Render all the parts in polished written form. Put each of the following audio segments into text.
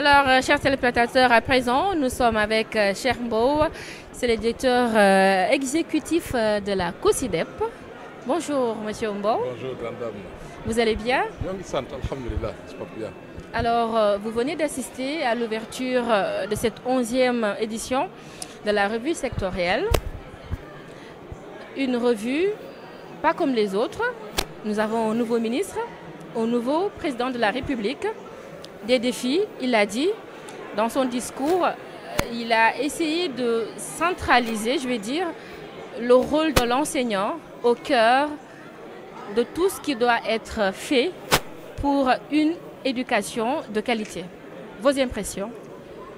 Alors, chers téléspectateurs, à présent, nous sommes avec Cheikh Mbow, c'est le directeur exécutif de la COSYDEP. Bonjour, monsieur Mbow. Bonjour, grande dame. Vous allez bien? Alhamdulillah, c'est pas bien. Alors, vous venez d'assister à l'ouverture de cette 11e édition de la revue sectorielle. Une revue pas comme les autres. Nous avons un nouveau ministre, un nouveau président de la République. Des défis, il l'a dit. Dans son discours, il a essayé de centraliser, je vais dire, le rôle de l'enseignant au cœur de tout ce qui doit être fait pour une éducation de qualité. Vos impressions?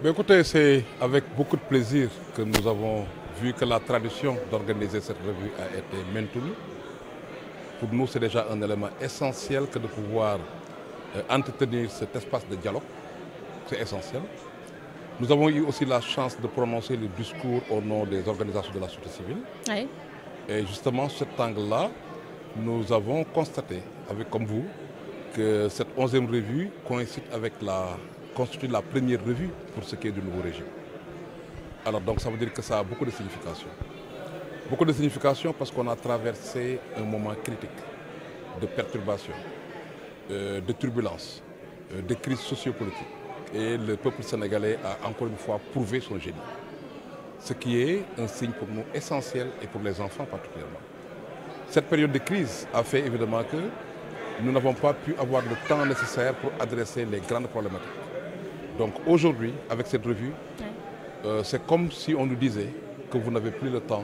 Ben écoutez, c'est avec beaucoup de plaisir que nous avons vu que la tradition d'organiser cette revue a été maintenue. Pour nous, c'est déjà un élément essentiel que de pouvoir entretenir cet espace de dialogue. C'est essentiel. Nous avons eu aussi la chance de prononcer le discours au nom des organisations de la société civile. Oui. Et justement, sur cet angle-là, nous avons constaté, avec comme vous, que cette 11e revue constitue la première revue pour ce qui est du nouveau régime. Alors donc ça veut dire que ça a beaucoup de signification. Beaucoup de signification parce qu'on a traversé un moment critique de perturbation, de turbulence, de crise sociopolitique. Et le peuple sénégalais a encore une fois prouvé son génie. Ce qui est un signe pour nous essentiel et pour les enfants particulièrement. Cette période de crise a fait évidemment que nous n'avons pas pu avoir le temps nécessaire pour adresser les grandes problématiques. Donc aujourd'hui, avec cette revue, c'est comme si on nous disait que vous n'avez plus le temps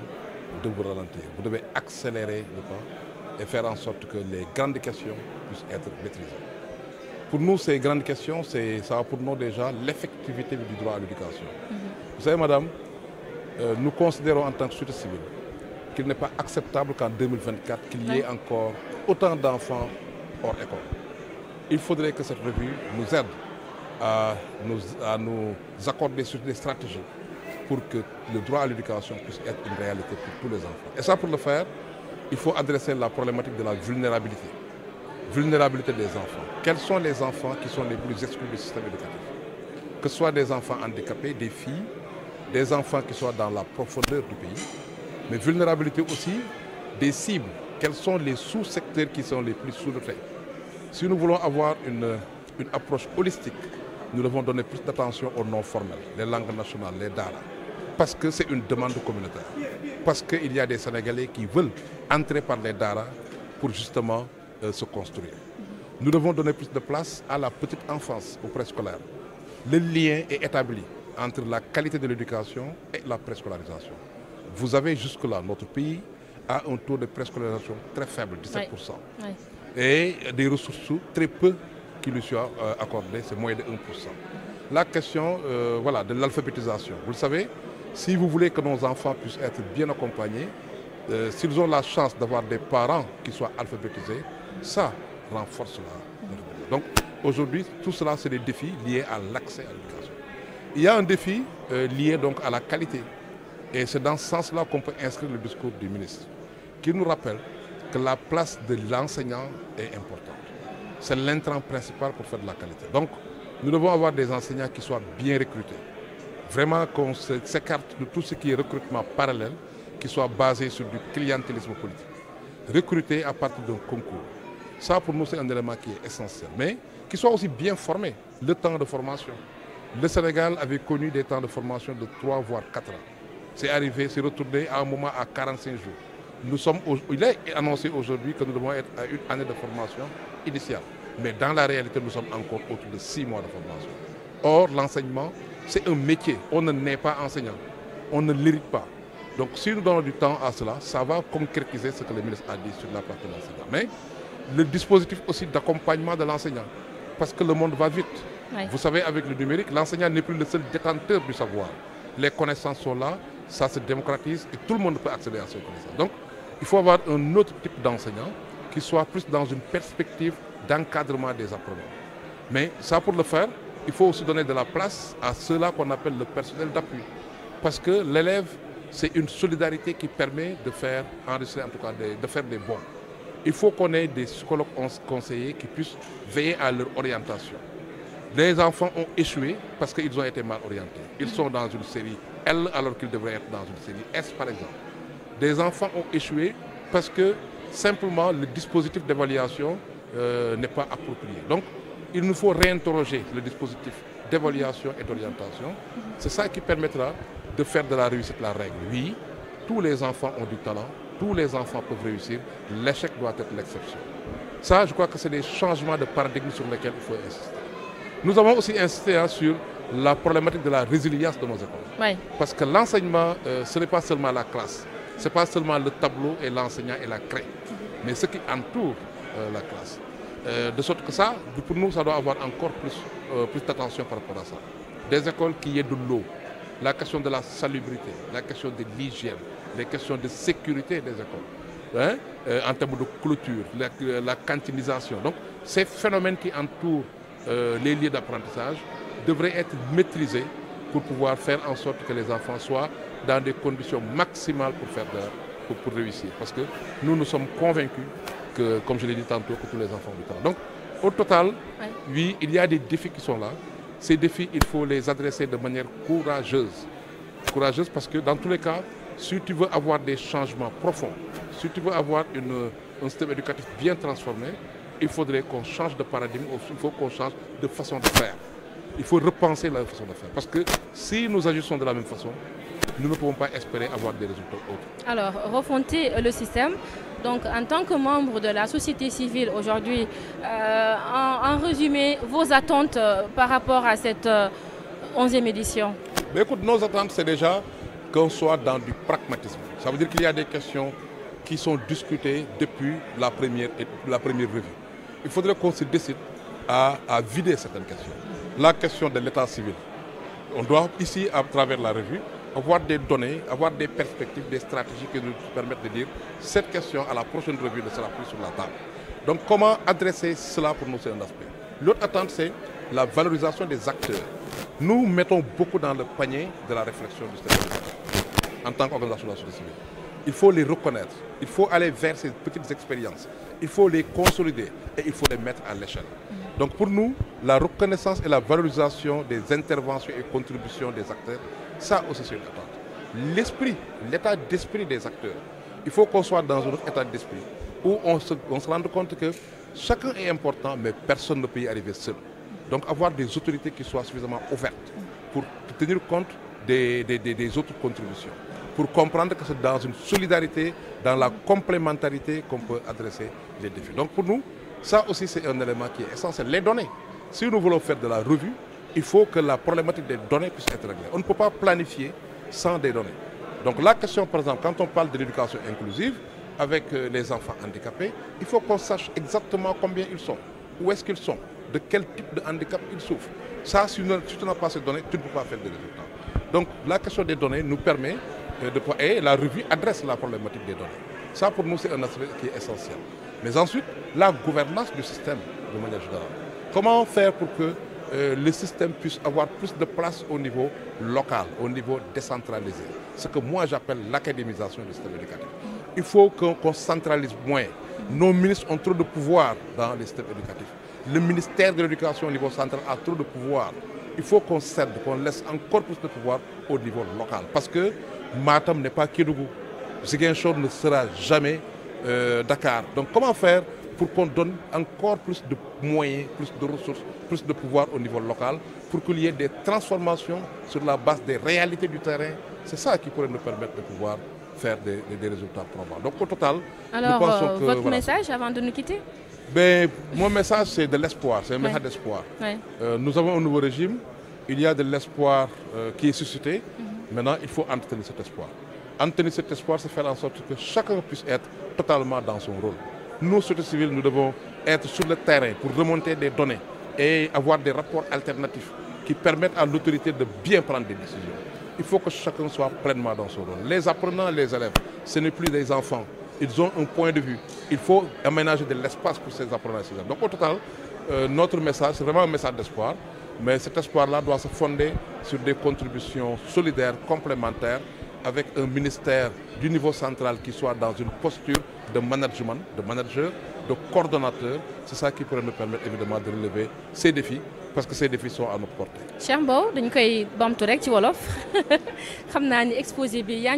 de vous ralentir. Vous devez accélérer le pas et faire en sorte que les grandes questions puissent être maîtrisées. Pour nous, ces grandes questions, ça a pour nous déjà l'effectivité du droit à l'éducation. Vous savez, madame, nous considérons en tant que société civile qu'il n'est pas acceptable qu'en 2024, qu'il y ait encore autant d'enfants hors école. Il faudrait que cette revue nous aide à nous accorder sur des stratégies pour que le droit à l'éducation puisse être une réalité pour tous les enfants. Et ça, pour le faire, il faut adresser la problématique de la vulnérabilité. Vulnérabilité des enfants. Quels sont les enfants qui sont les plus exclus du système éducatif? Que ce soit des enfants handicapés, des filles, des enfants qui soient dans la profondeur du pays, mais vulnérabilité aussi des cibles. Quels sont les sous-secteurs qui sont les plus sous-dotés? Si nous voulons avoir une approche holistique, nous devons donner plus d'attention aux non formels, les langues nationales, les daara, parce que c'est une demande communautaire. Parce qu'il y a des Sénégalais qui veulent entrer par les daara pour justement se construire. Nous devons donner plus de place à la petite enfance, au préscolaire. Le lien est établi entre la qualité de l'éducation et la préscolarisation. Vous avez jusque-là, notre pays a un taux de préscolarisation très faible, 17%. Oui. Et des ressources très peu qui lui soient accordées, c'est moins de 1%. La question voilà, de l'alphabétisation. Vous le savez, si vous voulez que nos enfants puissent être bien accompagnés, s'ils ont la chance d'avoir des parents qui soient alphabétisés, ça renforce la. Donc aujourd'hui, tout cela, c'est des défis liés à l'accès à l'éducation. Il y a un défi lié donc à la qualité. Et c'est dans ce sens-là qu'on peut inscrire le discours du ministre, qui nous rappelle que la place de l'enseignant est importante. C'est l'intrant principal pour faire de la qualité. Donc, nous devons avoir des enseignants qui soient bien recrutés. Vraiment qu'on s'écarte de tout ce qui est recrutement parallèle, qui soit basé sur du clientélisme politique. Recruter à partir d'un concours. Ça, pour nous, c'est un élément qui est essentiel. Mais qui soit aussi bien formé, le temps de formation. Le Sénégal avait connu des temps de formation de 3 voire 4 ans. C'est arrivé, c'est retourné à un moment à 45 jours. Il est annoncé aujourd'hui que nous devons être à une année de formation initiale. Mais dans la réalité, nous sommes encore autour de 6 mois de formation. Or, l'enseignement, c'est un métier. On ne naît pas enseignant. On ne l'hérite pas. Donc, si nous donnons du temps à cela, ça va concrétiser ce que le ministre a dit sur la partie de l'enseignant. Mais le dispositif aussi d'accompagnement de l'enseignant. Parce que le monde va vite. Oui. Vous savez, avec le numérique, l'enseignant n'est plus le seul détenteur du savoir. Les connaissances sont là, ça se démocratise et tout le monde peut accéder à ces connaissances. Donc, il faut avoir un autre type d'enseignant qui soit plus dans une perspective d'encadrement des apprenants. Mais ça, pour le faire, il faut aussi donner de la place à ceux-là qu'on appelle le personnel d'appui. Parce que l'élève, c'est une solidarité qui permet de faire enregistrer, en tout cas, de faire des bons. Il faut qu'on ait des psychologues conseillers qui puissent veiller à leur orientation. Les enfants ont échoué parce qu'ils ont été mal orientés. Ils sont dans une série L alors qu'ils devraient être dans une série S, par exemple. Des enfants ont échoué parce que simplement le dispositif d'évaluation n'est pas approprié. Donc, il nous faut réinterroger le dispositif d'évaluation et d'orientation. C'est ça qui permettra de faire de la réussite la règle. Oui, tous les enfants ont du talent, tous les enfants peuvent réussir, l'échec doit être l'exception. Ça, je crois que c'est des changements de paradigme sur lesquels il faut insister. Nous avons aussi insisté sur la problématique de la résilience de nos écoles. Oui. Parce que l'enseignement, ce n'est pas seulement la classe, ce n'est pas seulement le tableau et l'enseignant et la craie, mais ce qui entoure la classe. De sorte que ça, pour nous, ça doit avoir encore plus d'attention par rapport à ça. Des écoles qui aient de l'eau, la question de la salubrité, la question de l'hygiène, les questions de sécurité des écoles, en termes de clôture, la cantinisation. Donc, ces phénomènes qui entourent les lieux d'apprentissage devraient être maîtrisés pour pouvoir faire en sorte que les enfants soient dans des conditions maximales pour réussir. Parce que nous sommes convaincus que, comme je l'ai dit tantôt, que tous les enfants ont du talent. Donc, au total, oui, il y a des défis qui sont là. Ces défis, il faut les adresser de manière courageuse. Courageuse parce que, dans tous les cas, si tu veux avoir des changements profonds, si tu veux avoir un système éducatif bien transformé, il faudrait qu'on change de paradigme, il faut qu'on change de façon de faire. Il faut repenser la façon de faire. Parce que si nous agissons de la même façon, nous ne pouvons pas espérer avoir des résultats autres. Alors, refonder le système. Donc, en tant que membre de la société civile aujourd'hui, en résumé, vos attentes par rapport à cette 11e édition? Mais écoute, nos attentes, c'est déjà qu'on soit dans du pragmatisme. Ça veut dire qu'il y a des questions qui sont discutées depuis la première revue. Il faudrait qu'on se décide à vider certaines questions. La question de l'état civil. On doit ici, à travers la revue, avoir des données, avoir des perspectives, des stratégies qui nous permettent de dire cette question à la prochaine revue ne sera plus sur la table. Donc comment adresser cela pour nous, c'est un aspect. L'autre attente, c'est la valorisation des acteurs. Nous mettons beaucoup dans le panier de la réflexion du système éducatif en tant qu'organisation de la société civile. Il faut les reconnaître, il faut aller vers ces petites expériences, il faut les consolider et il faut les mettre à l'échelle. Donc pour nous, la reconnaissance et la valorisation des interventions et contributions des acteurs, ça aussi c'est une attente. L'esprit, l'état d'esprit des acteurs, il faut qu'on soit dans un autre état d'esprit où on se rende compte que chacun est important mais personne ne peut y arriver seul. Donc avoir des autorités qui soient suffisamment ouvertes pour tenir compte des autres contributions, pour comprendre que c'est dans une solidarité, dans la complémentarité qu'on peut adresser les défis. Donc pour nous, ça aussi c'est un élément qui est essentiel. Les données, si nous voulons faire de la revue, il faut que la problématique des données puisse être réglée. On ne peut pas planifier sans des données. Donc la question, par exemple, quand on parle de l'éducation inclusive, avec les enfants handicapés, il faut qu'on sache exactement combien ils sont, où est-ce qu'ils sont, de quel type de handicap ils souffrent. Ça, si tu n'as pas ces données, tu ne peux pas faire de résultats. Donc la question des données nous permet et la revue adresse la problématique des données. Ça, pour nous, c'est un aspect qui est essentiel. Mais ensuite, la gouvernance du système, de manière générale. Comment faire pour que le système puisse avoir plus de place au niveau local, au niveau décentralisé. Ce que moi j'appelle l'académisation du système éducatif. Il faut qu'on centralise moins. Nos ministres ont trop de pouvoir dans les systèmes éducatifs. Le ministère de l'Éducation au niveau central a trop de pouvoir. Il faut qu'on cède, qu'on laisse encore plus de pouvoir au niveau local. Parce que Matam n'est pas Kédougou. Ziguinchor ne sera jamais Dakar. Donc comment faire pour qu'on donne encore plus de moyens, plus de ressources, plus de pouvoir au niveau local, pour qu'il y ait des transformations sur la base des réalités du terrain. C'est ça qui pourrait nous permettre de pouvoir faire des résultats probants. Donc au total, alors, nous pensons que... votre message avant de nous quitter? Mon message, c'est de l'espoir, c'est un message d'espoir. Nous avons un nouveau régime, il y a de l'espoir qui est suscité. Maintenant, il faut entretenir cet espoir. Entretenir cet espoir, c'est faire en sorte que chacun puisse être totalement dans son rôle. Nous, société civile, nous devons être sur le terrain pour remonter des données et avoir des rapports alternatifs qui permettent à l'autorité de bien prendre des décisions. Il faut que chacun soit pleinement dans son rôle. Les apprenants, les élèves, ce n'est plus des enfants. Ils ont un point de vue. Il faut aménager de l'espace pour ces apprenants et ces élèves. Donc au total, notre message, c'est vraiment un message d'espoir. Mais cet espoir-là doit se fonder sur des contributions solidaires, complémentaires, avec un ministère du niveau central qui soit dans une posture de management, de manager, de coordonnateurs. C'est ça qui pourrait nous permettre évidemment de relever ces défis, parce que ces défis sont à notre portée. Cheikh Mbow dañ koy bamtu rek ci wolof xam naa ni exposé bi yaa